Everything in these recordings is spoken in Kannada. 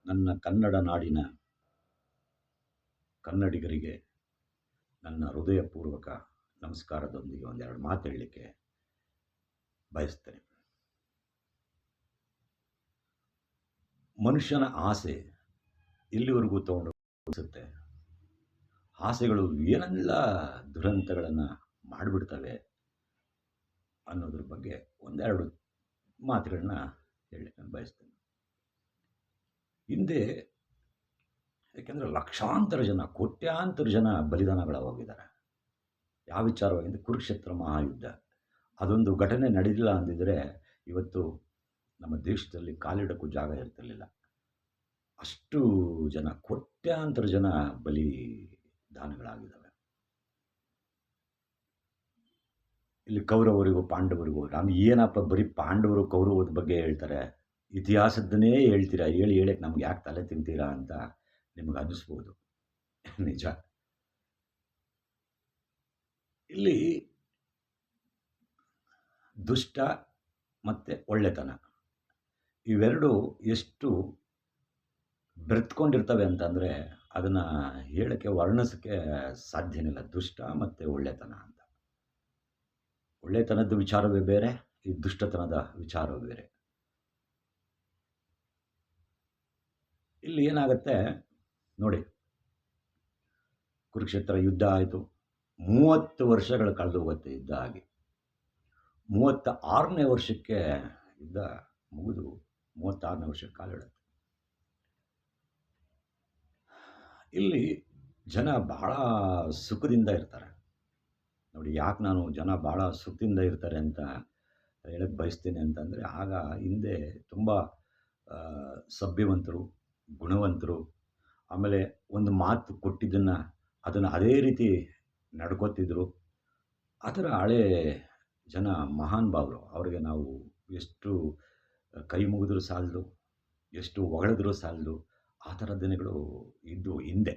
ನನ್ನ ಕನ್ನಡ ನಾಡಿನ ಕನ್ನಡಿಗರಿಗೆ ನನ್ನ ಹೃದಯಪೂರ್ವಕ ನಮಸ್ಕಾರದೊಂದಿಗೆ ಒಂದೆರಡು ಮಾತು ಹೇಳಲಿಕ್ಕೆ ಬಯಸ್ತೇನೆ. ಮನುಷ್ಯನ ಆಸೆ ಇಲ್ಲಿವರೆಗೂ ತಗೊಂಡು ಆಸೆಗಳು ಏನೆಲ್ಲ ದುರಂತಗಳನ್ನು ಮಾಡಿಬಿಡ್ತವೆ ಅನ್ನೋದ್ರ ಬಗ್ಗೆ ಒಂದೆರಡು ಮಾತುಗಳನ್ನ ಹೇಳಲಿಕ್ಕೆ ಬಯಸ್ತೇನೆ. ಹಿಂದೆ ಯಾಕೆಂದರೆ ಲಕ್ಷಾಂತರ ಜನ, ಕೋಟ್ಯಾಂತರ ಜನ ಬಲಿದಾನಗಳಾಗಿದ್ದಾರೆ. ಯಾವ ವಿಚಾರವಾಗಿ ಕುರುಕ್ಷೇತ್ರ ಮಹಾಯುದ್ಧ, ಅದೊಂದು ಘಟನೆ ನಡೆದಿಲ್ಲ ಅಂದಿದ್ರೆ ಇವತ್ತು ನಮ್ಮ ದೇಶದಲ್ಲಿ ಕಾಲಿಡಕ್ಕೂ ಜಾಗ ಇರ್ತಿರಲಿಲ್ಲ. ಅಷ್ಟು ಜನ, ಕೋಟ್ಯಾಂತರ ಜನ ಬಲಿದಾನಗಳಾಗಿದ್ದಾವೆ. ಇಲ್ಲಿ ಕೌರವರಿಗೂ ಪಾಂಡವರಿಗೂ, ನಮ್ಗೆ ಏನಪ್ಪ ಬರೀ ಪಾಂಡವರು ಕೌರವದ ಬಗ್ಗೆ ಹೇಳ್ತಾರೆ, ಇತಿಹಾಸದನ್ನೇ ಹೇಳ್ತೀರಾ, ಹೇಳಕ್ಕೆ ನಮ್ಗೆ ಯಾಕೆ ತಲೆ ತಿಂತೀರಾ ಅಂತ ನಿಮಗೆ ಅನ್ನಿಸ್ಬೋದು. ನಿಜ. ಇಲ್ಲಿ ದುಷ್ಟ ಮತ್ತು ಒಳ್ಳೆತನ ಇವೆರಡು ಎಷ್ಟು ಬೆರೆತ್ಕೊಂಡಿರ್ತವೆ ಅಂತಂದರೆ ಅದನ್ನು ಹೇಳೋಕ್ಕೆ, ವರ್ಣಿಸೋಕ್ಕೆ ಸಾಧ್ಯನಿಲ್ಲ. ದುಷ್ಟ ಮತ್ತು ಒಳ್ಳೆತನ ಅಂತ. ಒಳ್ಳೆತನದ ವಿಚಾರವೇ ಬೇರೆ, ಈ ದುಷ್ಟತನದ ವಿಚಾರವೇ ಬೇರೆ. ಇಲ್ಲಿ ಏನಾಗುತ್ತೆ ನೋಡಿ, ಕುರುಕ್ಷೇತ್ರ ಯುದ್ಧ ಆಯಿತು, 30 ವರ್ಷಗಳು ಕಳೆದು ಹೋಗುತ್ತೆ ಯುದ್ಧ ಆಗಿ. 36ನೇ ವರ್ಷಕ್ಕೆ ಯುದ್ಧ ಮುಗಿದು 36ನೇ ವರ್ಷಕ್ಕೆ ಕಾಲಿಡುತ್ತೆ. ಇಲ್ಲಿ ಜನ ಬಹಳ ಸುಖದಿಂದ ಇರ್ತಾರೆ. ನೋಡಿ, ಯಾಕೆ ನಾನು ಜನ ಭಾಳ ಸುಖದಿಂದ ಇರ್ತಾರೆ ಅಂತ ಹೇಳಕ್ಕೆ ಬಯಸ್ತೀನಿ ಅಂತಂದರೆ, ಆಗ ಹಿಂದೆ ತುಂಬ ಸಭ್ಯವಂತರು, ಗುಣವಂತರು, ಆಮೇಲೆ ಒಂದು ಮಾತು ಕೊಟ್ಟಿದ್ದನ್ನು ಅದನ್ನು ಅದೇ ರೀತಿ ನಡ್ಕೋತಿದ್ರು. ಆ ಥರ ಹಳೇ ಜನ ಮಹಾನ್ ಭಾವರು. ಅವರಿಗೆ ನಾವು ಎಷ್ಟು ಕೈ ಮುಗಿದ್ರೂ ಸಾಲದು, ಎಷ್ಟು ಹೊಗಳಿದ್ರೂ ಸಾಲದು. ಆ ಥರ ದಿನಗಳು ಇದ್ದು ಹಿಂದೆ.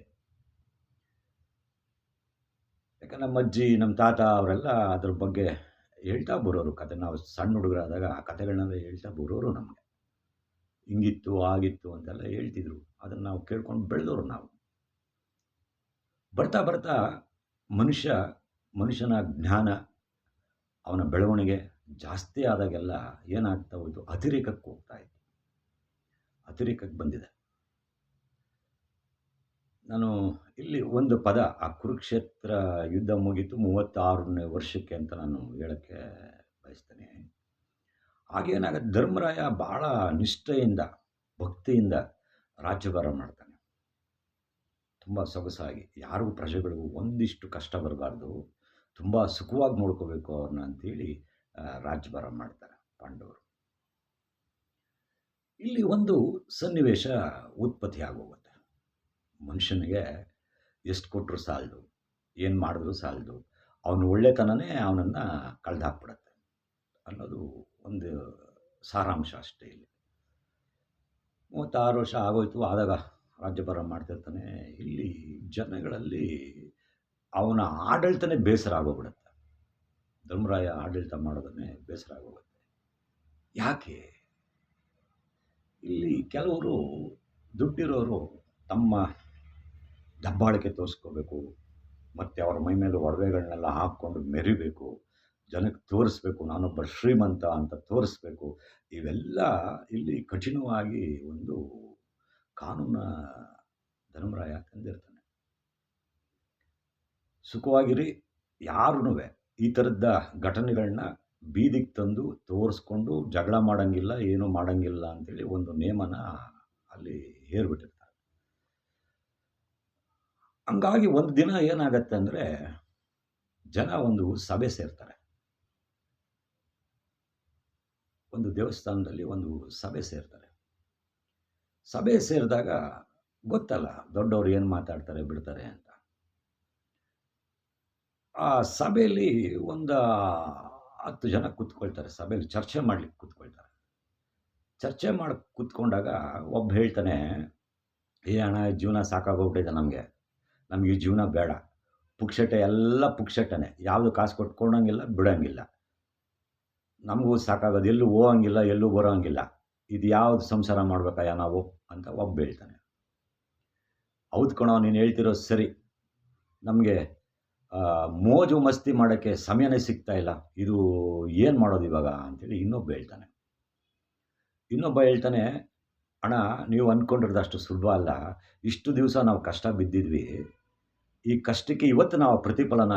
ಯಾಕಂದ್ರೆ ನಮ್ಮ ಅಜ್ಜಿ, ನಮ್ಮ ತಾತ ಅವರೆಲ್ಲ ಅದ್ರ ಬಗ್ಗೆ ಹೇಳ್ತಾ ಬರೋರು ಕತೆ. ನಾವು ಸಣ್ಣ ಹುಡುಗರಾದಾಗ ಆ ಕತೆಗಳನ್ನೆಲ್ಲ ಹೇಳ್ತಾ ಬರೋರು ನಮಗೆ. ಹಿಂಗಿತ್ತು, ಆಗಿತ್ತು ಅಂತೆಲ್ಲ ಹೇಳ್ತಿದ್ರು. ಅದನ್ನು ನಾವು ಕೇಳ್ಕೊಂಡು ಬೆಳೆದವರು ನಾವು. ಬರ್ತಾ ಬರ್ತಾ ಮನುಷ್ಯನ ಜ್ಞಾನ, ಅವನ ಬೆಳವಣಿಗೆ ಜಾಸ್ತಿ ಆದಾಗೆಲ್ಲ ಏನಾಗ್ತಾ ಹೋಯಿತು, ಅತಿರೇಕಕ್ಕೆ ಹೋಗ್ತಾ ಇತ್ತು. ಅತಿರೇಕಕ್ಕೆ ಬಂದಿದೆ. ನಾನು ಇಲ್ಲಿ ಒಂದು ಪದ, ಆ ಕುರುಕ್ಷೇತ್ರ ಯುದ್ಧ ಮುಗೀತು 36ನೇ ವರ್ಷಕ್ಕೆ ಅಂತ ನಾನು ಹೇಳೋಕ್ಕೆ ಬಯಸ್ತೇನೆ. ಹಾಗೇನಾಗುತ್ತೆ, ಧರ್ಮರಾಯ ಭಾಳ ನಿಷ್ಠೆಯಿಂದ, ಭಕ್ತಿಯಿಂದ ರಾಜ್ಯಭಾರ ಮಾಡ್ತಾನೆ. ತುಂಬ ಸೊಗಸಾಗಿ, ಯಾರಿಗೂ ಪ್ರಜೆಗಳಿಗೂ ಒಂದಿಷ್ಟು ಕಷ್ಟ ಬರಬಾರ್ದು, ತುಂಬ ಸುಖವಾಗಿ ನೋಡ್ಕೋಬೇಕು ಅವ್ರನ್ನ ಅಂಥೇಳಿ ರಾಜ್ಯಭಾರ ಮಾಡ್ತಾರೆ ಪಾಂಡವರು. ಇಲ್ಲಿ ಒಂದು ಸನ್ನಿವೇಶ ಉತ್ಪತ್ತಿ ಆಗೋಗುತ್ತೆ. ಮನುಷ್ಯನಿಗೆ ಎಷ್ಟು ಕೊಟ್ಟರು ಸಾಲದು, ಏನು ಮಾಡಿದ್ರು ಸಾಲದು, ಅವನ ಒಳ್ಳೆತನನೇ ಅವನನ್ನು ಕಳೆದಾಕ್ಬಿಡತ್ತೆ ಅನ್ನೋದು ಒಂದು ಸಾರಾಂಶ ಅಷ್ಟೇ. ಇಲ್ಲಿ 36 ವರ್ಷ ಆಗೋಯ್ತು. ಆದಾಗ ರಾಜ್ಯಭಾರ ಮಾಡ್ತಿರ್ತಾನೆ. ಇಲ್ಲಿ ಜನಗಳಲ್ಲಿ ಅವನ ಆಡಳಿತನೇ ಬೇಸರ ಆಗೋಗ್ಬಿಡುತ್ತೆ. ಧರ್ಮರಾಯ ಆಡಳಿತ ಮಾಡೋದನ್ನೇ ಬೇಸರ ಆಗೋಗುತ್ತೆ. ಯಾಕೆ? ಇಲ್ಲಿ ಕೆಲವರು ದುಡ್ಡಿರೋರು ತಮ್ಮ ದಬ್ಬಾಳಿಕೆ ತೋರಿಸ್ಕೋಬೇಕು, ಮತ್ತು ಅವರ ಮೈ ಮೇಲೆ ಒಡವೆಗಳನ್ನೆಲ್ಲ ಹಾಕ್ಕೊಂಡು ಮೆರಿಬೇಕು, ಜನಕ್ಕೆ ತೋರಿಸ್ಬೇಕು ನಾನೊಬ್ಬ ಶ್ರೀಮಂತ ಅಂತ ತೋರಿಸ್ಬೇಕು. ಇವೆಲ್ಲ ಇಲ್ಲಿ ಕಠಿಣವಾಗಿ ಒಂದು ಕಾನೂನ ಧರ್ಮರಾಯ ತಂದಿರ್ತಾನೆ. ಸುಖವಾಗಿರಿ, ಯಾರೂ ಈ ಥರದ ಘಟನೆಗಳನ್ನ ಬೀದಿಗೆ ತಂದು ತೋರಿಸ್ಕೊಂಡು ಜಗಳ ಮಾಡೋಂಗಿಲ್ಲ, ಏನೂ ಮಾಡೋಂಗಿಲ್ಲ ಅಂಥೇಳಿ ಒಂದು ನೇಮನ ಅಲ್ಲಿ ಹೇರ್ಬಿಟ್ಟಿರ್ತಾರೆ. ಹಂಗಾಗಿ ಒಂದು ದಿನ ಏನಾಗತ್ತೆ ಅಂದರೆ, ಜನ ಒಂದು ಸಭೆ ಸೇರ್ತಾರೆ. ಒಂದು ದೇವಸ್ಥಾನದಲ್ಲಿ ಒಂದು ಸಭೆ ಸೇರ್ತಾರೆ. ಸಭೆ ಸೇರಿದಾಗ ಗೊತ್ತಲ್ಲ, ದೊಡ್ಡವರು ಏನು ಮಾತಾಡ್ತಾರೆ ಬಿಡ್ತಾರೆ ಅಂತ. ಆ ಸಭೆಯಲ್ಲಿ ಒಂದು 10 ಜನ ಕೂತ್ಕೊಳ್ತಾರೆ. ಸಭೆಯಲ್ಲಿ ಚರ್ಚೆ ಮಾಡ್ಲಿಕ್ಕೆ ಕೂತ್ಕೊಳ್ತಾರೆ. ಚರ್ಚೆ ಮಾಡಿ ಕೂತ್ಕೊಂಡಾಗ ಒಬ್ಬ ಹೇಳ್ತಾನೆ, ಅಣ್ಣ, ಜೀವನ ಸಾಕಾಗೋಗ್ಬಿಟ್ಟಿದೆ ನಮಗೆ ಈ ಜೀವನ ಬೇಡ, ಪುಕ್ಷಟೆ, ಎಲ್ಲ ಪುಕ್ಷಟನೆ, ಯಾವುದು ಕಾಸು ಕೊಟ್ಕೊಳಂಗಿಲ್ಲ, ಬಿಡೋಂಗಿಲ್ಲ, ನಮಗೂ ಸಾಕಾಗೋದು, ಎಲ್ಲೂ ಹೋಗಂಗಿಲ್ಲ, ಎಲ್ಲೂ ಬರೋಂಗಿಲ್ಲ, ಇದು ಯಾವ್ದು ಸಂಸಾರ ಮಾಡ್ಬೇಕಾಯ ನಾವು ಅಂತ ಒಬ್ಬ ಹೇಳ್ತಾನೆ. ಹೌದು ಕಣೋ, ನೀನು ಹೇಳ್ತಿರೋದು ಸರಿ. ನಮಗೆ ಮೋಜು ಮಸ್ತಿ ಮಾಡೋಕ್ಕೆ ಸಮಯನೇ ಸಿಗ್ತಾ ಇಲ್ಲ. ಇದು ಏನು ಮಾಡೋದು ಇವಾಗ ಅಂತೇಳಿ ಇನ್ನೊಬ್ಬ ಹೇಳ್ತಾನೆ. ಇನ್ನೊಬ್ಬ ಹೇಳ್ತಾನೆ, ಅಣ್ಣ ನೀವು ಅಂದ್ಕೊಂಡಿರೋದು ಅಷ್ಟು ಸುಲಭ ಅಲ್ಲ. ಇಷ್ಟು ದಿವಸ ನಾವು ಕಷ್ಟ ಬಿದ್ದಿದ್ವಿ. ಈ ಕಷ್ಟಕ್ಕೆ ಇವತ್ತು ನಾವು ಪ್ರತಿಫಲನ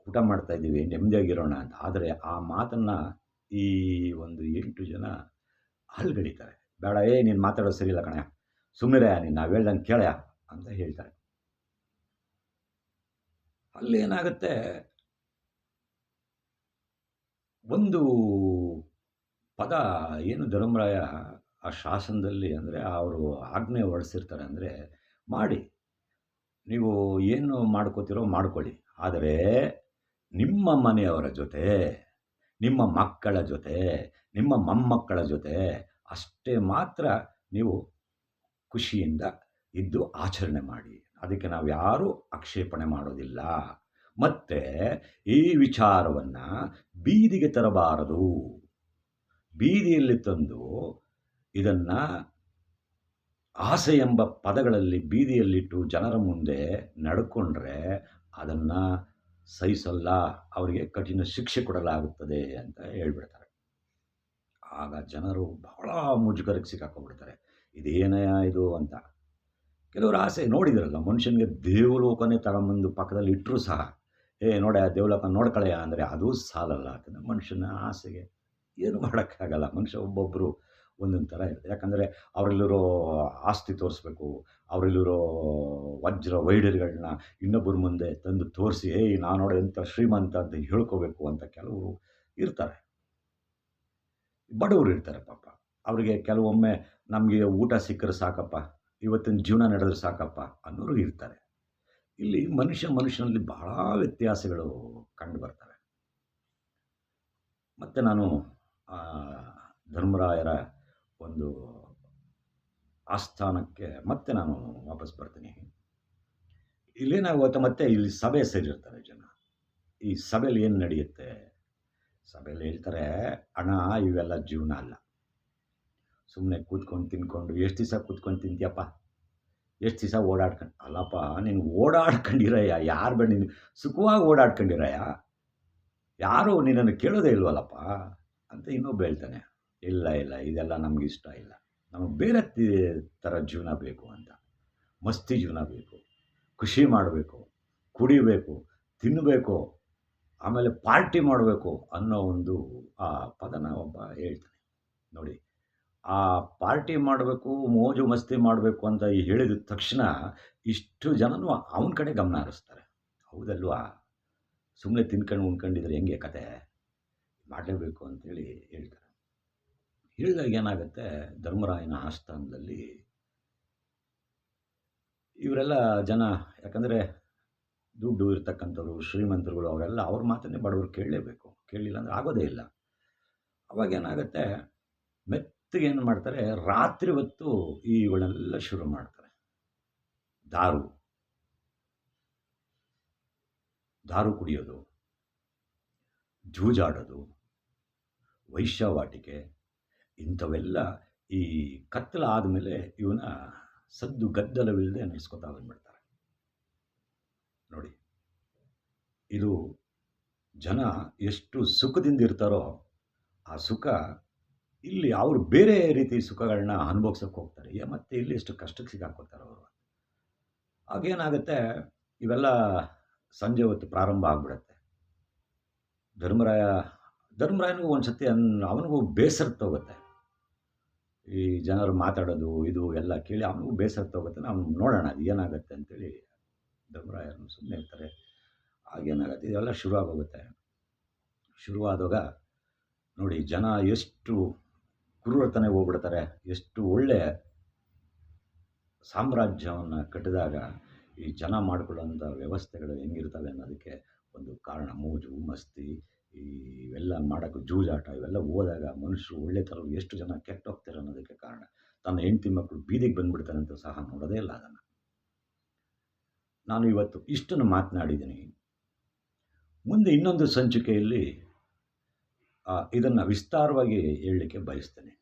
ಊಟ ಮಾಡ್ತಾ ಇದ್ದೀವಿ, ನೆಮ್ಮದಿಯಾಗಿರೋಣ ಅಂತ. ಆದರೆ ಆ ಮಾತನ್ನು ಈ ಒಂದು 8 ಜನ ಅಲ್ಗಡಿತಾರೆ. ಬೇಡ, ನೀನು ಮಾತಾಡೋದು ಸರಿ ಇಲ್ಲ ಕಣಯ್ಯ, ಸುಮ್ಮನಿರೆ, ನೀನು ನಾವು ಹೇಳ್ದಂಗೆ ಕೇಳಯ್ಯ ಅಂತ ಹೇಳ್ತಾರೆ. ಅಲ್ಲೇನಾಗುತ್ತೆ, ಒಂದು ಪದ ಏನು ಧರ್ಮರಾಯ ಆ ಶಾಸನದಲ್ಲಿ ಅಂದರೆ ಅವರು ಆಜ್ಞೆ ಹೊರಡಿಸಿರ್ತಾರೆ ಅಂದರೆ, ಮಾಡಿ, ನೀವು ಏನು ಮಾಡ್ಕೋತಿರೋ ಮಾಡ್ಕೊಳ್ಳಿ, ಆದರೆ ನಿಮ್ಮ ಮನೆಯವರ ಜೊತೆ, ನಿಮ್ಮ ಮಕ್ಕಳ ಜೊತೆ, ನಿಮ್ಮ ಮೊಮ್ಮಕ್ಕಳ ಜೊತೆ ಅಷ್ಟೇ ಮಾತ್ರ ನೀವು ಖುಷಿಯಿಂದ ಇದ್ದು ಆಚರಣೆ ಮಾಡಿ. ಅದಕ್ಕೆ ನಾವು ಯಾರೂ ಆಕ್ಷೇಪಣೆ ಮಾಡೋದಿಲ್ಲ. ಮತ್ತು ಈ ವಿಚಾರವನ್ನು ಬೀದಿಗೆ ತರಬಾರದು. ಬೀದಿಯಲ್ಲಿ ತಂದು ಇದನ್ನು ಆಸೆ ಎಂಬ ಪದಗಳಲ್ಲಿ ಬೀದಿಯಲ್ಲಿಟ್ಟು ಜನರ ಮುಂದೆ ನಡ್ಕೊಂಡ್ರೆ ಅದನ್ನು ಸಹಿಸಲ್ಲ, ಅವರಿಗೆ ಕಠಿಣ ಶಿಕ್ಷೆ ಕೊಡಲಾಗುತ್ತದೆ ಅಂತ ಹೇಳ್ಬಿಡ್ತಾರೆ. ಆಗ ಜನರು ಬಹಳ ಮುಜುಗರಕ್ಕೆ ಸಿಕ್ಕಾಕೊಂಡ್ಬಿಡ್ತಾರೆ. ಇದೇನಯ್ಯ ಇದು ಅಂತ. ಕೆಲವರು ಆಸೆ ನೋಡಿದಿರಲ್ಲ, ಮನುಷ್ಯನಿಗೆ ದೇವಲೋಕನೇ ತಗೊಂಬಂದು ಪಕ್ಕದಲ್ಲಿ ಇಟ್ಟರೂ ಸಹ, ನೋಡ್ಯಾ ದೇವಲೋಕ ನೋಡ್ಕೊಳ್ಳಯ್ಯ ಅಂದರೆ ಅದೂ ಸಾಲಲ್ಲ. ಯಾಕಂದರೆ ಮನುಷ್ಯನ ಆಸೆಗೆ ಏನು ಮಾಡೋಕ್ಕಾಗಲ್ಲ. ಮನುಷ್ಯ ಒಬ್ಬೊಬ್ಬರು ಒಂದೊಂದು ಥರ ಇರುತ್ತೆ. ಯಾಕಂದರೆ ಅವರಲ್ಲಿರೋ ಆಸ್ತಿ ತೋರಿಸ್ಬೇಕು, ಅವರಲ್ಲಿರೋ ವಜ್ರ ವೈಢೂರ್ಯಗಳನ್ನ ಇನ್ನೊಬ್ಬರ ಮುಂದೆ ತಂದು ತೋರಿಸಿ, ನಾನು ನೋಡಿ ಎಂಥ ಶ್ರೀಮಂತ ಅಂತ ಹೇಳ್ಕೋಬೇಕು ಅಂತ ಕೆಲವರು ಇರ್ತಾರೆ. ಬಡವರು ಇರ್ತಾರೆ ಪಾಪ. ಅವರಿಗೆ ಕೆಲವೊಮ್ಮೆ ನಮಗೆ ಊಟ ಸಿಕ್ಕರೆ ಸಾಕಪ್ಪ, ಇವತ್ತಿನ ಜೀವನ ನಡೆದ್ರೆ ಸಾಕಪ್ಪ ಅನ್ನೋರು ಇರ್ತಾರೆ. ಇಲ್ಲಿ ಮನುಷ್ಯನಲ್ಲಿ ಬಹಳ ವ್ಯತ್ಯಾಸಗಳು ಕಂಡು ಬರ್ತವೆ. ಮತ್ತು ನಾನು ಧರ್ಮರಾಯರ ಒಂದು ಆಸ್ಥಾನಕ್ಕೆ ಮತ್ತೆ ನಾನು ವಾಪಸ್ ಬರ್ತೀನಿ. ಇಲ್ಲೇನಾಗುತ್ತೆ, ಮತ್ತೆ ಇಲ್ಲಿ ಸಭೆ ಸೇರಿರ್ತಾರೆ ಜನ. ಈ ಸಭೆಯಲ್ಲಿ ಏನು ನಡೆಯುತ್ತೆ, ಸಭೆಯಲ್ಲಿ ಹೇಳ್ತಾರೆ, ಹಣ ಇವೆಲ್ಲ ಜೀವನ ಅಲ್ಲ. ಸುಮ್ಮನೆ ಕೂತ್ಕೊಂಡು ತಿನ್ಕೊಂಡು ಎಷ್ಟು ದಿವಸ ಕೂತ್ಕೊಂಡು ತಿಂತೀಯಪ್ಪ, ಎಷ್ಟು ದಿವಸ ಓಡಾಡ್ಕೊಂಡು. ಅಲ್ಲಪ್ಪ, ನೀನು ಓಡಾಡ್ಕೊಂಡಿರಯ್ಯ, ಯಾರು ಬೇಡ, ನೀನು ಸುಖವಾಗಿ ಓಡಾಡ್ಕೊಂಡಿರಯ್ಯ, ಯಾರೂ ನಿನ್ನನ್ನು ಕೇಳೋದೇ ಇಲ್ವಲ್ಲಪ್ಪ ಅಂತ ಇನ್ನೊಬ್ಬ ಹೇಳ್ತಾನೆ. ಇಲ್ಲ ಇಲ್ಲ, ಇದೆಲ್ಲ ನಮ್ಗೆ ಇಷ್ಟ ಇಲ್ಲ, ನಮಗೆ ಬೇರೆ ಥರ ಜೀವನ ಬೇಕು ಅಂತ. ಮಸ್ತಿ ಜೀವನ ಬೇಕು, ಖುಷಿ ಮಾಡಬೇಕು, ಕುಡಿಬೇಕು, ತಿನ್ನಬೇಕು, ಆಮೇಲೆ ಪಾರ್ಟಿ ಮಾಡಬೇಕು ಅನ್ನೋ ಒಂದು ಆ ಪದನ ಒಬ್ಬ ಹೇಳ್ತಾನೆ. ನೋಡಿ, ಆ ಪಾರ್ಟಿ ಮಾಡಬೇಕು, ಮೋಜು ಮಸ್ತಿ ಮಾಡಬೇಕು ಅಂತ ಹೇಳಿದ ತಕ್ಷಣ ಇಷ್ಟು ಜನನೂ ಅವನ ಕಡೆ ಗಮನ ಹರಿಸ್ತಾರೆ. ಹೌದಲ್ವಾ? ಸುಮ್ಮನೆ ತಿನ್ಕೊಂಡು ಉಣ್ಕೊಂಡಿದ್ರೆ ಹೆಂಗೆ ಕತೆ, ಮಾಡಲೇಬೇಕು ಅಂತೇಳಿ ಹೇಳ್ತಾರೆ. ಹೇಳಿದಾಗ ಏನಾಗುತ್ತೆ, ಧರ್ಮರಾಯನ ಆಸ್ಥಾನದಲ್ಲಿ ಇವರೆಲ್ಲ ಜನ, ಯಾಕಂದರೆ ದುಡ್ಡು ಇರ್ತಕ್ಕಂಥವ್ರು, ಶ್ರೀಮಂತರುಗಳು, ಅವರೆಲ್ಲ ಅವ್ರ ಮಾತನ್ನೇ ಬಡವರು ಕೇಳಲೇಬೇಕು. ಕೇಳಲಿಲ್ಲ ಅಂದರೆ ಆಗೋದೇ ಇಲ್ಲ. ಅವಾಗೇನಾಗುತ್ತೆ, ಮೆತ್ತಗೆ ಏನು ಮಾಡ್ತಾರೆ, ರಾತ್ರಿ ಹೊತ್ತು ಇವುಗಳನ್ನೆಲ್ಲ ಶುರು ಮಾಡ್ತಾರೆ. ದಾರು ಕುಡಿಯೋದು, ಜೂಜಾಡೋದು, ವೈಶ್ಯವಾಟಿಕೆ, ಇಂಥವೆಲ್ಲ ಈ ಕತ್ತಲಾದ ಮೇಲೆ ಇವನ ಸದ್ದು ಗದ್ದಲವಿಲ್ಲದೆ ನಡೆಸ್ಕೊತಾ ಬಂದ್ಬಿಡ್ತಾರೆ. ನೋಡಿ, ಇದು ಜನ ಎಷ್ಟು ಸುಖದಿಂದ ಇರ್ತಾರೋ ಆ ಸುಖ ಇಲ್ಲಿ ಅವರು ಬೇರೆ ರೀತಿ ಸುಖಗಳನ್ನ ಅನುಭವಿಸೋಕೆ ಹೋಗ್ತಾರೆ. ಮತ್ತು ಇಲ್ಲಿ ಎಷ್ಟು ಕಷ್ಟಕ್ಕೆ ಸಿಕ್ಕಾಕೋತಾರೆ ಅವರು. ಆಗೇನಾಗುತ್ತೆ, ಇವೆಲ್ಲ ಸಂಜೆ ಹೊತ್ತು ಪ್ರಾರಂಭ ಆಗಿಬಿಡುತ್ತೆ. ಧರ್ಮರಾಯನಿಗೂ ಒಂದು ಸತಿ ಅವನಿಗೂ ಬೇಸರ ತಗೋಗುತ್ತೆ. ಈ ಜನರು ಮಾತಾಡೋದು ಇದು ಎಲ್ಲ ಕೇಳಿ ಅವನಿಗೂ ಬೇಸರ ತಗೋಗುತ್ತೆ. ನಾವು ನೋಡೋಣ ಅದು ಏನಾಗುತ್ತೆ ಅಂತೇಳಿ ಧರ್ಮರಾಯರನ್ನು ಸುಮ್ಮನೆ ಇರ್ತಾರೆ. ಆಗೇನಾಗುತ್ತೆ, ಇದೆಲ್ಲ ಶುರುವಾಗೋಗುತ್ತೆ. ಶುರುವಾದಾಗ ನೋಡಿ, ಜನ ಎಷ್ಟು ಕ್ರೂರತನ ಹೋಗ್ಬಿಡ್ತಾರೆ. ಎಷ್ಟು ಒಳ್ಳೆ ಸಾಮ್ರಾಜ್ಯವನ್ನು ಕಟ್ಟಿದಾಗ ಈ ಜನ ಮಾಡಿಕೊಳ್ಳುವಂಥ ವ್ಯವಸ್ಥೆಗಳು ಹೆಂಗಿರ್ತವೆ ಅನ್ನೋದಕ್ಕೆ ಒಂದು ಕಾರಣ. ಮೋಜು ಮಸ್ತಿ ಇವೆಲ್ಲ ಮಾಡೋಕ್ಕೆ, ಜೂಜಾಟ ಇವೆಲ್ಲ ಹೋದಾಗ ಮನುಷ್ಯರು ಒಳ್ಳೆ ಥರ ಎಷ್ಟು ಜನ ಕೆಟ್ಟೋಗ್ತಾರೆ ಅನ್ನೋದಕ್ಕೆ ಕಾರಣ. ತನ್ನ ಹೆಂಡತಿ ಮಕ್ಕಳು ಬೀದಿಗೆ ಬಂದುಬಿಡ್ತಾರೆ ಅಂತ ಸಹ ನೋಡೋದೇ ಇಲ್ಲ ಅದನ್ನು. ನಾನು ಇವತ್ತು ಇಷ್ಟನ್ನು ಮಾತನಾಡಿದ್ದೀನಿ. ಮುಂದೆ ಇನ್ನೊಂದು ಸಂಚಿಕೆಯಲ್ಲಿ ಇದನ್ನು ವಿಸ್ತಾರವಾಗಿ ಹೇಳಲಿಕ್ಕೆ ಬಯಸ್ತೇನೆ.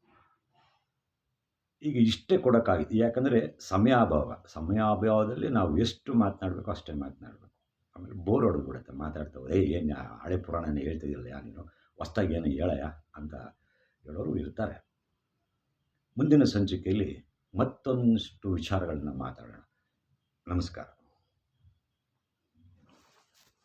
ಈಗ ಇಷ್ಟೇ ಕೊಡೋಕ್ಕಾಗಿ ಯಾಕಂದರೆ ಸಮಯಾಭಾವ. ಸಮಯಾಭಾವದಲ್ಲಿ ನಾವು ಎಷ್ಟು ಮಾತನಾಡಬೇಕೋ ಅಷ್ಟೇ ಮಾತನಾಡಬೇಕು. ಆಮೇಲೆ ಬೋರ್ ಹೊಡೆದ್ಬಿಡುತ್ತೆ ಮಾತಾಡ್ತಾ ಹೋದ್ರೆ. "ಏಯ್ ಏನು ಹಳೆ ಪುರಾಣನೇ ಹೇಳ್ತಿದ್ಯಲ್ಲಯ್ಯ ನೀನು, ಹೊಸ್ದಾಗಿ ಏನು ಹೇಳಯ್ಯ" ಅಂತ ಹೇಳೋರು ಇರ್ತಾರೆ. ಮುಂದಿನ ಸಂಚಿಕೆಯಲ್ಲಿ ಮತ್ತೊಂದಿಷ್ಟು ವಿಚಾರಗಳನ್ನ ಮಾತಾಡೋಣ. ನಮಸ್ಕಾರ.